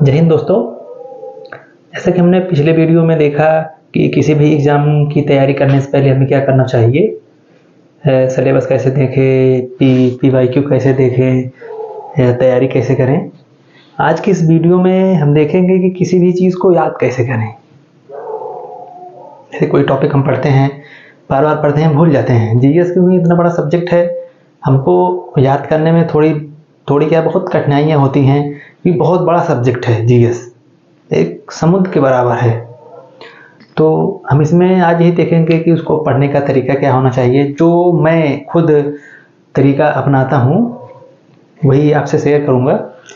जय हिंद दोस्तों। जैसा कि हमने पिछले वीडियो में देखा कि किसी भी एग्ज़ाम की तैयारी करने से पहले हमें क्या करना चाहिए, सिलेबस कैसे देखें, पीवाईक्यू कैसे देखें, तैयारी कैसे करें। आज की इस वीडियो में हम देखेंगे कि किसी भी चीज़ को याद कैसे करें। जैसे कोई टॉपिक हम पढ़ते हैं, बार बार पढ़ते हैं, भूल जाते हैं। जीएस क्योंकि इतना बड़ा सब्जेक्ट है, हमको याद करने में थोड़ी क्या बहुत कठिनाइयाँ होती हैं कि बहुत बड़ा सब्जेक्ट है। जीएस एक समुद्र के बराबर है। तो हम इसमें आज यही देखेंगे कि उसको पढ़ने का तरीका क्या होना चाहिए। जो मैं खुद तरीका अपनाता हूँ वही आपसे शेयर करूँगा,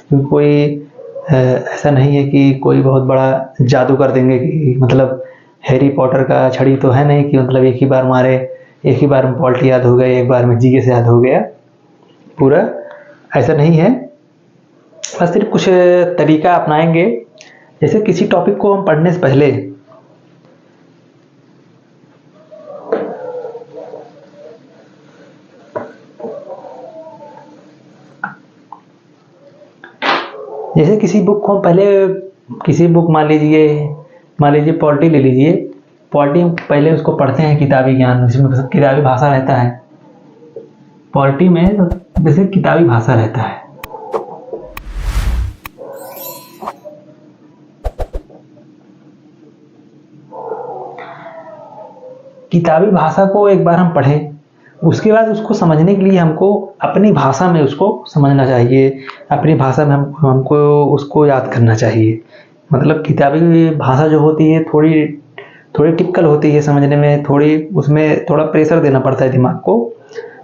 क्योंकि कोई ऐसा नहीं है कि कोई बहुत बड़ा जादू कर देंगे कि मतलब हैरी पॉटर का छड़ी तो है नहीं कि मतलब एक ही बार मारे, एक ही बार में पॉलिटी याद हो गया, एक बार में जीएस याद हो गया। पूरा ऐसा नहीं है, बस सिर्फ कुछ तरीका अपनाएंगे। जैसे किसी टॉपिक को हम पढ़ने से पहले जैसे किसी बुक को हम पहले किसी बुक मान लीजिए पॉलिटी ले लीजिए। पॉलिटी पहले उसको पढ़ते हैं किताबी ज्ञान, जिसमें किताबी भाषा रहता है। पॉलिटी में जैसे किताबी भाषा रहता है। किताबी भाषा को एक बार हम पढ़ें, उसके बाद उसको समझने के लिए हमको अपनी भाषा में उसको समझना चाहिए, अपनी भाषा में हमको उसको याद करना चाहिए। मतलब किताबी भाषा जो होती है थोड़ी टिपिकल होती है समझने में, उसमें थोड़ा प्रेशर देना पड़ता है दिमाग को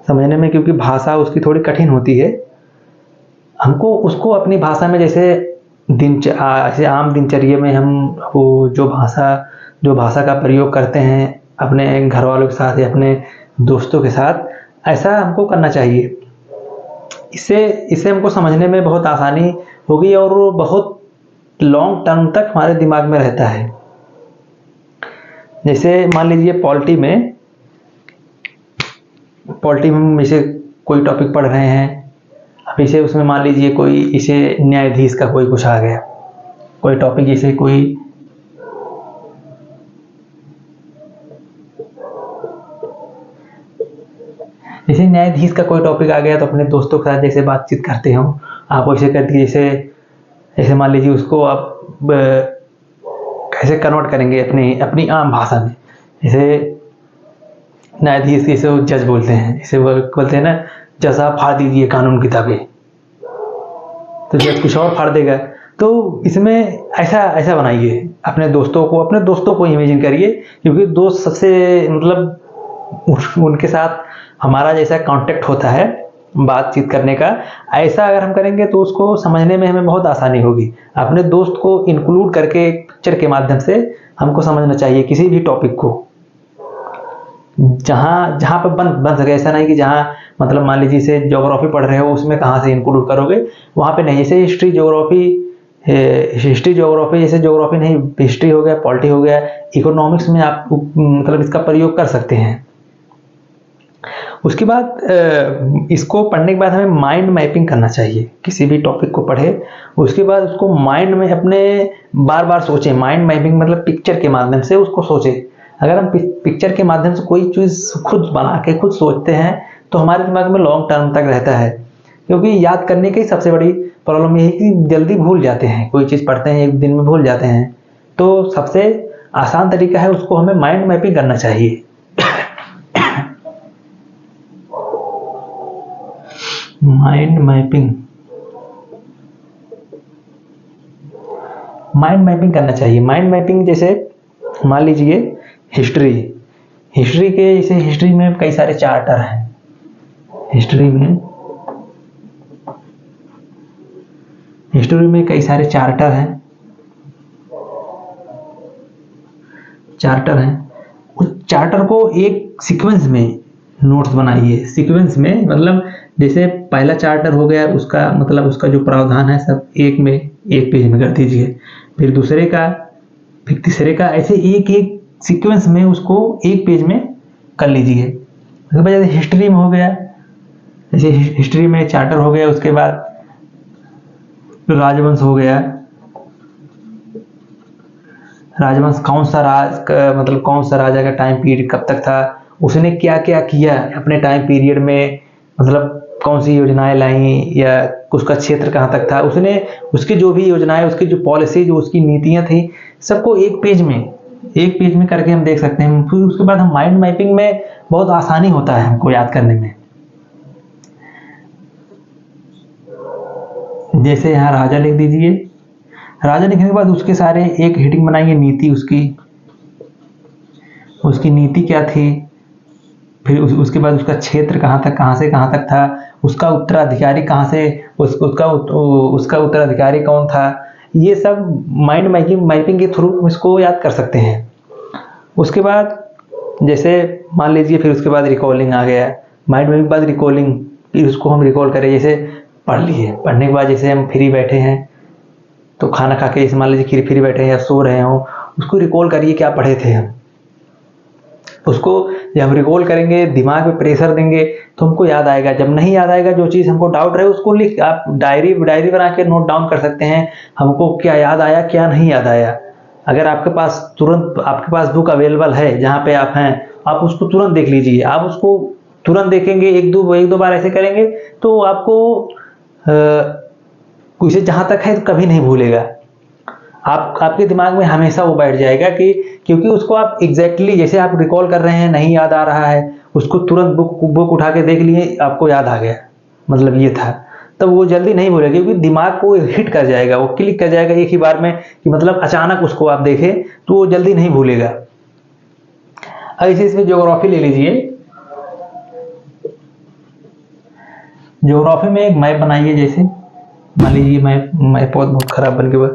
समझने में, क्योंकि भाषा उसकी थोड़ी कठिन होती है। हमको उसको अपनी भाषा में ऐसे आम दिनचर्या में हम वो जो भाषा का प्रयोग करते हैं अपने घर वालों के साथ या अपने दोस्तों के साथ, ऐसा हमको करना चाहिए। इससे हमको समझने में बहुत आसानी होगी और वो बहुत लॉन्ग टर्म तक हमारे दिमाग में रहता है। जैसे मान लीजिए पॉलिटी में हम इसे कोई टॉपिक पढ़ रहे हैं, अब इसे उसमें मान लीजिए कोई इसे न्यायाधीश का कोई कुछ आ गया, कोई टॉपिक जैसे न्यायाधीश का कोई टॉपिक आ गया, तो अपने दोस्तों के साथ जैसे बातचीत करते हो आप वैसे करके जैसे मान लीजिए उसको आप कैसे कन्वर्ट करेंगे अपनी आम भाषा में। जैसे न्यायाधीश जैसे वो जज बोलते हैं, जैसे वो बोलते हैं ना, जज साहब फाड़ दीजिए कानून किताबें, तो जज कुछ और फाड़ देगा। तो इसमें ऐसा बनाइए, अपने दोस्तों को इमेजिन करिए, क्योंकि दोस्त सबसे मतलब उनके साथ हमारा जैसा कांटेक्ट होता है बातचीत करने का, ऐसा अगर हम करेंगे तो उसको समझने में हमें बहुत आसानी होगी। अपने दोस्त को इंक्लूड करके एक पिक्चर के माध्यम से हमको समझना चाहिए किसी भी टॉपिक को, जहाँ पर बन सके। ऐसा नहीं कि जहाँ मतलब मान लीजिए से ज्योग्राफी पढ़ रहे हो, उसमें कहाँ से इंक्लूड करोगे, वहाँ पे नहीं। जैसे हिस्ट्री ज्योग्राफी जैसे ज्योग्राफी नहीं, हिस्ट्री हो गया, पॉलिटी हो गया, इकोनॉमिक्स में आप मतलब इसका प्रयोग कर सकते हैं। उसके बाद इसको पढ़ने के बाद हमें माइंड मैपिंग करना चाहिए। किसी भी टॉपिक को पढ़े उसके बाद उसको माइंड में अपने बार बार सोचें। माइंड मैपिंग मतलब पिक्चर के माध्यम से उसको सोचें। अगर हम पिक्चर के माध्यम से कोई चीज़ खुद बना के खुद सोचते हैं तो हमारे दिमाग में लॉन्ग टर्म तक रहता है। क्योंकि याद करने की सबसे बड़ी प्रॉब्लम यही कि जल्दी भूल जाते हैं, कोई चीज़ पढ़ते हैं एक दिन में भूल जाते हैं। तो सबसे आसान तरीका है उसको हमें माइंड मैपिंग करना चाहिए। माइंड मैपिंग करना चाहिए। माइंड मैपिंग जैसे मान लीजिए हिस्ट्री में कई सारे चार्टर हैं। हिस्ट्री में कई सारे चार्टर हैं। उस चार्टर को एक सीक्वेंस में नोट्स बनाइए। सीक्वेंस में मतलब जैसे पहला चार्टर हो गया, उसका जो प्रावधान है सब एक पेज में कर दीजिए, फिर दूसरे का, फिर तीसरे का, ऐसे एक सीक्वेंस में उसको एक पेज में कर लीजिए। उसके बाद जैसे हिस्ट्री में हो गया, जैसे हिस्ट्री में चार्टर हो गया, उसके बाद राजवंश हो गया, राजवंश कौन सा मतलब कौन सा राजा का टाइम पीरियड कब तक था, उसने क्या क्या किया अपने टाइम पीरियड में, मतलब कौन सी योजनाएं लाई, या उसका क्षेत्र कहाँ तक था, उसने उसकी जो भी योजनाएं, उसकी जो पॉलिसी, जो उसकी नीतियां थी, सबको एक पेज में करके हम देख सकते हैं। फिर उसके बाद हम माइंड मैपिंग में बहुत आसानी होता है हमको याद करने में। जैसे यहाँ राजा लिख दीजिए, राजा लिखने के बाद उसके सारे एक हेडिंग बनाएंगे नीति, उसकी नीति क्या थी, फिर उसके बाद उसका क्षेत्र कहाँ तक, कहाँ से कहाँ तक था, उसका उत्तराधिकारी कहाँ से, उसका उत्तराधिकारी कौन था। ये सब माइंड मैपिंग के थ्रू इसको याद कर सकते हैं। उसके बाद जैसे मान लीजिए फिर उसके बाद रिकॉलिंग आ गया, माइंड मैपिंग के बाद रिकॉलिंग, फिर उसको हम रिकॉल करें। जैसे पढ़ लिए, पढ़ने के बाद जैसे हम फ्री बैठे हैं तो खाना खा के जैसे मान लीजिए फ्री बैठे हैं या सो रहे हो, उसको रिकॉल करिए क्या पढ़े थे हम। उसको जब हम रिकॉल करेंगे, दिमाग पे प्रेशर देंगे तो हमको याद आएगा। जब नहीं याद आएगा, जो चीज़ हमको डाउट रहे उसको लिख, आप डायरी बना के नोट डाउन कर सकते हैं, हमको क्या याद आया क्या नहीं याद आया। अगर आपके पास तुरंत आपके पास बुक अवेलेबल है जहाँ पे आप हैं, आप उसको तुरंत देख लीजिए। आप उसको तुरंत देखेंगे, एक दो बार ऐसे करेंगे तो आपको उसे जहाँ तक है तो कभी नहीं भूलेगा। आपके दिमाग में हमेशा वो बैठ जाएगा कि, क्योंकि उसको आप एग्जैक्टली जैसे आप रिकॉल कर रहे हैं, नहीं याद आ रहा है, उसको तुरंत बुक उठा के देख लिए, आपको याद आ गया, मतलब ये था, तब वो जल्दी नहीं भूलेगा, क्योंकि दिमाग को हिट कर जाएगा, वो क्लिक कर जाएगा एक ही बार में, कि मतलब अचानक उसको आप देखें तो वो जल्दी नहीं भूलेगा। ऐसे इसमें ज्योग्राफी ले लीजिए। ज्योग्राफी में एक मैप बनाइए। जैसे मान लीजिए मैप बहुत खराब बन गया।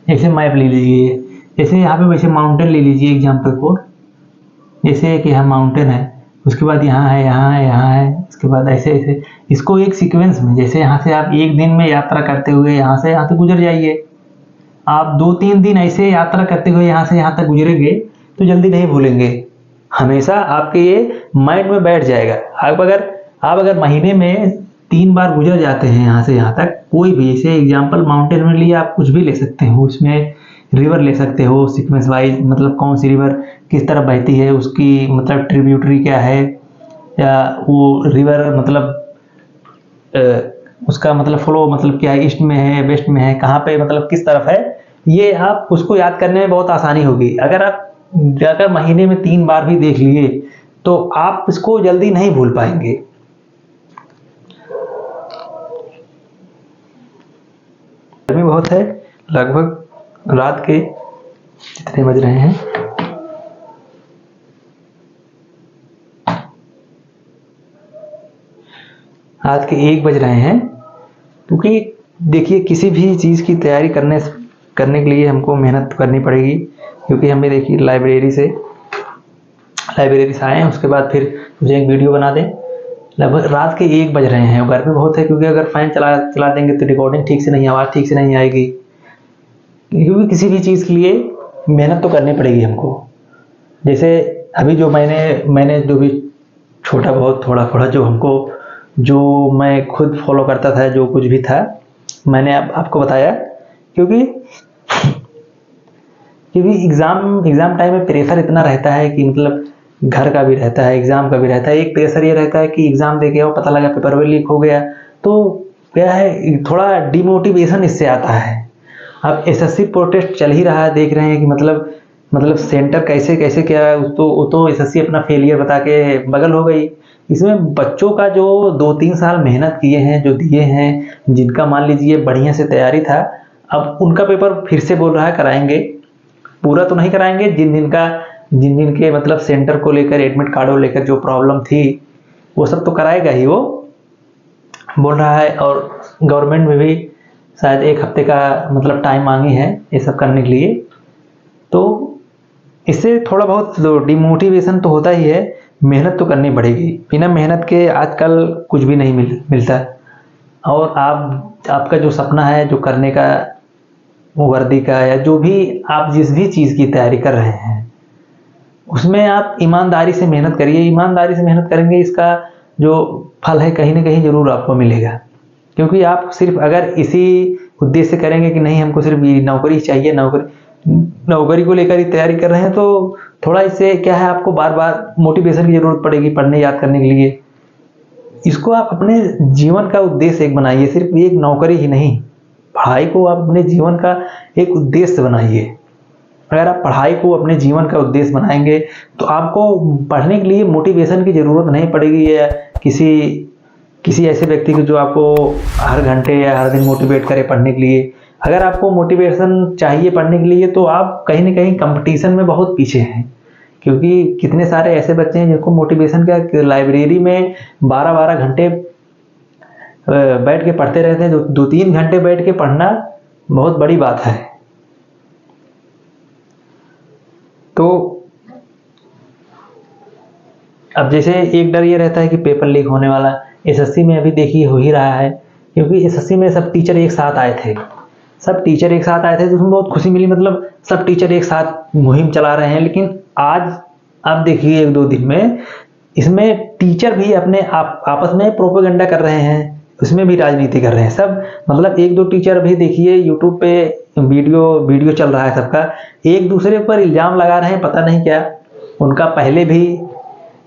ऐसे मैप ले लीजिए, जैसे यहाँ पे वैसे माउंटेन ले लीजिए एग्जाम्पल को। जैसे कि यहाँ माउंटेन है, उसके बाद यहाँ है, यहाँ है, यहाँ है, उसके बाद ऐसे ऐसे इसको एक सीक्वेंस में, जैसे यहाँ से आप एक दिन में यात्रा करते हुए यहाँ से यहाँ तक गुजर जाइए। आप 2-3 दिन ऐसे यात्रा करते हुए यहाँ से यहाँ तक गुजरेंगे तो जल्दी नहीं भूलेंगे, हमेशा आपके ये माइंड में बैठ जाएगा। आप अगर महीने में 3 बार गुजर जाते हैं यहाँ से यहाँ तक, कोई भी, जैसे एग्जाम्पल माउंटेन में लिए आप कुछ भी ले सकते हो, उसमें रिवर ले सकते हो सीक्वेंस वाइज, मतलब कौन सी रिवर किस तरफ बहती है, उसकी मतलब ट्रिब्यूटरी क्या है, या वो रिवर मतलब उसका मतलब फ्लो मतलब क्या है, ईस्ट में है, वेस्ट में है, कहाँ पे मतलब किस तरफ है, ये आप उसको याद करने में बहुत आसानी होगी। अगर महीने में 3 बार भी देख लिए तो आप इसको जल्दी नहीं भूल पाएंगे। गर्मी बहुत है, लगभग रात के कितने बज रहे हैं, रात के 1 बज रहे हैं। क्योंकि देखिए किसी भी चीज़ की तैयारी करने के लिए हमको मेहनत करनी पड़ेगी, क्योंकि हमें देखिए लाइब्रेरी से आए हैं, उसके बाद फिर मुझे एक वीडियो बना दें। लगभग रात के 1 बज रहे हैं, गर्मी बहुत है, क्योंकि अगर फैन चला देंगे तो रिकॉर्डिंग ठीक से नहीं, आवाज़ ठीक से नहीं आएगी। क्योंकि किसी भी चीज़ के लिए मेहनत तो करनी पड़ेगी हमको। जैसे अभी जो मैंने जो भी छोटा बहुत थोड़ा जो मैं खुद फॉलो करता था, जो कुछ भी था मैंने आपको बताया। क्योंकि एग्ज़ाम टाइम में प्रेशर इतना रहता है कि मतलब घर का भी रहता है, एग्ज़ाम का भी रहता है। एक प्रेशर ये रहता है कि एग्ज़ाम दे के आओ, पता लगा पेपर भी लीक हो गया, तो क्या है, थोड़ा डिमोटिवेशन इससे आता है। अब एसएससी प्रोटेस्ट चल ही रहा है, देख रहे हैं कि मतलब सेंटर कैसे क्या है, वो तो एसएससी अपना फेलियर बता के बगल हो गई। इसमें बच्चों का जो 2-3 साल मेहनत किए हैं, जो दिए हैं, जिनका मान लीजिए बढ़िया से तैयारी था, अब उनका पेपर फिर से बोल रहा है कराएंगे। पूरा तो नहीं कराएंगे, जिन के मतलब सेंटर को लेकर, एडमिट कार्डों लेकर जो प्रॉब्लम थी वो सब तो कराएगा ही, वो बोल रहा है। और गवर्नमेंट में भी शायद 1 हफ्ते का मतलब टाइम मांगी है ये सब करने के लिए। तो इससे थोड़ा बहुत डिमोटिवेशन तो होता ही है, मेहनत तो करनी पड़ेगी। बिना मेहनत के आजकल कुछ भी नहीं मिलता। और आपका जो सपना है, जो करने का, वर्दी का, या जो भी आप जिस भी चीज़ की तैयारी कर रहे हैं, उसमें आप ईमानदारी से मेहनत करिए। ईमानदारी से मेहनत करेंगे, इसका जो फल है कहीं ना कहीं ज़रूर आपको मिलेगा। क्योंकि आप सिर्फ अगर इसी उद्देश्य से करेंगे कि नहीं हमको सिर्फ ये नौकरी चाहिए, नौकरी को लेकर ही तैयारी कर रहे हैं, तो थोड़ा इससे क्या है, आपको बार बार मोटिवेशन की ज़रूरत पड़ेगी पढ़ने याद करने के लिए। इसको आप अपने जीवन का उद्देश्य एक बनाइए, सिर्फ एक नौकरी ही नहीं, पढ़ाई को आप अपने जीवन का एक उद्देश्य बनाइए। अगर आप पढ़ाई को अपने जीवन का उद्देश्य बनाएंगे तो आपको पढ़ने के लिए मोटिवेशन की ज़रूरत नहीं पड़ेगी, या किसी ऐसे व्यक्ति को जो आपको हर घंटे या हर दिन मोटिवेट करे पढ़ने के लिए। अगर आपको मोटिवेशन चाहिए पढ़ने के लिए तो आप कहीं ना कहीं कंपटीशन में बहुत पीछे हैं, क्योंकि कितने सारे ऐसे बच्चे हैं जिनको मोटिवेशन का लाइब्रेरी में 12-12 घंटे बैठ के पढ़ते रहते हैं। 2-3 घंटे बैठ के पढ़ना बहुत बड़ी बात है। तो अब जैसे एक डर ये रहता है कि पेपर लीक होने वाला, एसएससी में अभी देखिए हो ही रहा है, क्योंकि एसएससी में सब टीचर एक साथ आए थे, तो उसमें बहुत खुशी मिली, मतलब सब टीचर एक साथ मुहिम चला रहे हैं। लेकिन आज आप देखिए 1-2 दिन में इसमें टीचर भी अपने आपस में प्रोपेगेंडा कर रहे हैं, उसमें भी राजनीति कर रहे हैं सब। मतलब 1-2 टीचर भी देखिए यूट्यूब पे वीडियो चल रहा है सबका, एक दूसरे पर इल्ज़ाम लगा रहे हैं, पता नहीं क्या। उनका पहले भी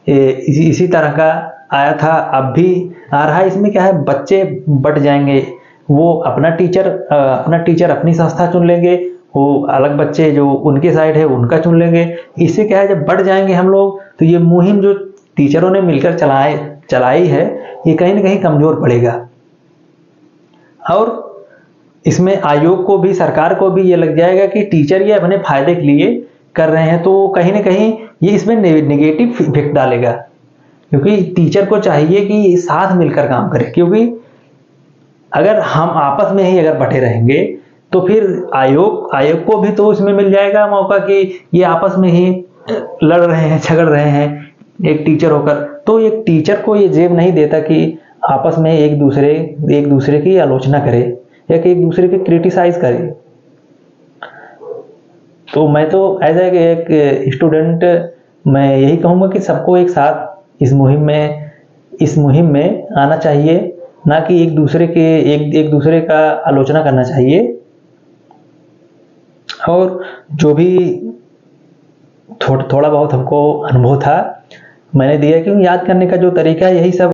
इसी तरह का आया था, अब भी आ रहा है। इसमें क्या है, बच्चे बट जाएंगे, वो अपना टीचर अपनी संस्था चुन लेंगे, वो अलग बच्चे जो उनके साइड है उनका चुन लेंगे। इससे क्या है, जब बढ़ जाएंगे हम लोग तो ये मुहिम जो टीचरों ने मिलकर चलाई है ये कहीं ना कहीं कमजोर पड़ेगा। और इसमें आयोग को भी, सरकार को भी ये लग जाएगा कि टीचर ये अपने फायदे के लिए कर रहे हैं, तो कहीं ना कहीं ये इसमें नेगेटिव इफेक्ट डालेगा। क्योंकि टीचर को चाहिए कि साथ मिलकर काम करें, क्योंकि अगर हम आपस में ही अगर बटे रहेंगे तो फिर आयोग को भी तो इसमें मिल जाएगा मौका कि ये आपस में ही लड़ रहे हैं, झगड़ रहे हैं एक टीचर होकर। तो एक टीचर को ये जेब नहीं देता कि आपस में एक दूसरे की आलोचना करे या कि एक दूसरे की क्रिटिसाइज करे। तो मैं तो एज एक स्टूडेंट मैं यही कहूँगा कि सबको एक साथ इस मुहिम में आना चाहिए, ना कि एक दूसरे का आलोचना करना चाहिए। और जो भी थोड़ा बहुत हमको अनुभव था मैंने दिया, कि याद करने का जो तरीका है यही सब